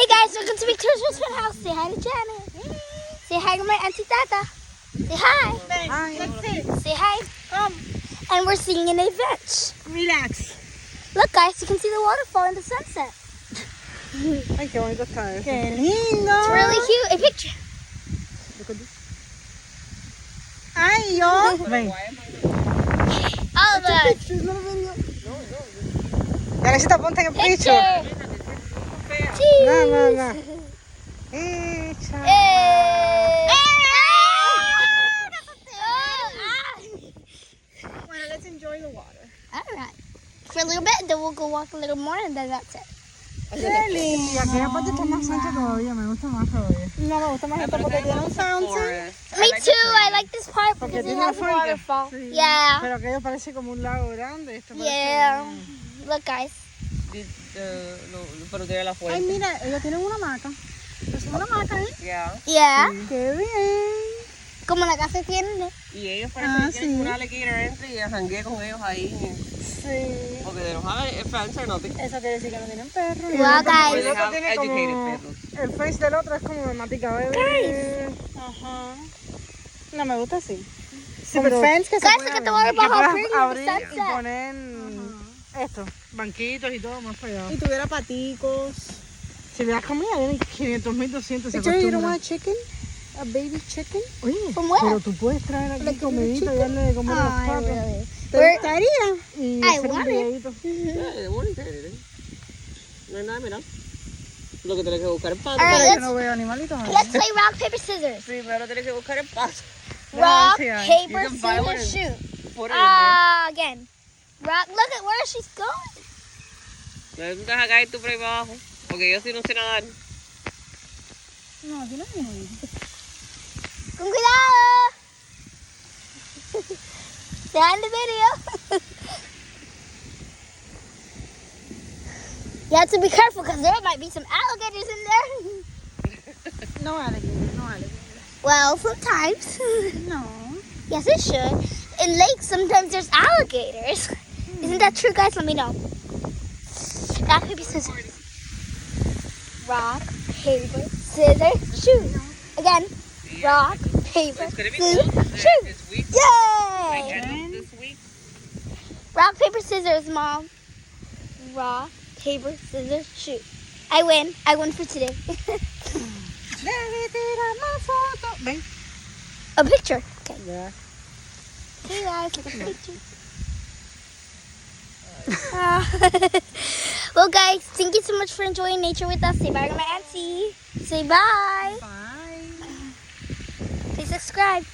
guys, welcome to Victoria's Fun House. Say hi to Janet. Say hi to my auntie Tata. Say hi. Hi. Let's see. Say hi. And we're seeing an event. Relax. Look, guys, you can see the waterfall in the sunset. Ay, qué bonito está eso. Qué lindo. It's really cute. A picture. Look at this. Ay, yo. Ven. All of us. Ya necesito ponte en el picture. Cheese. No. Hey. Well, let's enjoy the water. All right. For a little bit, then we'll go walk a little more, and then that's it. Really? Y aquella parte está más ancha todavía, me gusta más todavía. No, me gusta más esta porque tiene un fountain. Me too. I like this part because Porque it tiene has a una fuente. waterfall. Sí. Yeah. Pero aquello parece como un lago grande. Esto parece Yeah. Look, guys. Pero tiene la Ay, fuente. mira, ellos tienen una hamaca. Es una hamaca, ¿eh? Yeah. Yeah. Sí. Qué bien. Como la casa tiene. Y ellos parece que tienen sí. un alligator entry y jangué con ellos ahí. Sí. Porque they don't have a fence or nothing. Eso quiere decir que no tienen perro. Wow, Or guys. they have tiene como- educated perros. El face del otro es como de matica bebé. Ajá. No, me gusta así. Sí, pero fence que se Guys, puede look at the abrir. waterfall, how Que pretty puedas with the abrir y sunset. poner esto, banquitos y todo más para allá. Y tuviera paticos. Si le das comida, vienen 500,000, 200, se Victoria, you don't acostumbran. want a chicken? A baby chicken? Oye, From where? pero tú puedes traer aquí comidita y darle de comer a los Oh, patos. really? ¿Te We're- gustaría? Y I hacer un want it. videíto. Yeah, they won't eat it. No hay nada, mira. Lo que tienes que buscar es pato. All right, Yo let's no veo animalitos. ahí. let's play rock paper scissors. Primero tienes que buscar el pato. Rock sí hay. paper You can buy one scissors and- shoot. Put it in Again. Rock. Look at where she's going. there. No te dejas caer tú por ahí para abajo. Porque yo sí no sé nadar. No, aquí no hay nadie. Con cuidado. Behind the video. You have to be careful because there might be some alligators in there. No alligator, no alligator. Well, sometimes. No. Yes, it should. In lakes, sometimes there's alligators. Isn't that true, guys? Let me know. Rock, paper, scissors. Rock, paper, scissors, shoot. Again. Rock, paper, It's gonna be scissors, cool. shoot. This week. Yay! End of this week. Rock, paper, scissors, Mom. Rock, paper, scissors, shoot. I win. I win for today. Debe tirar la foto. Ven. A picture. Okay. Ya. Hey guys, look at the picture. Well, guys, thank you so much for enjoying nature with us. Say bye to my auntie. Say bye. Bye. Please subscribe.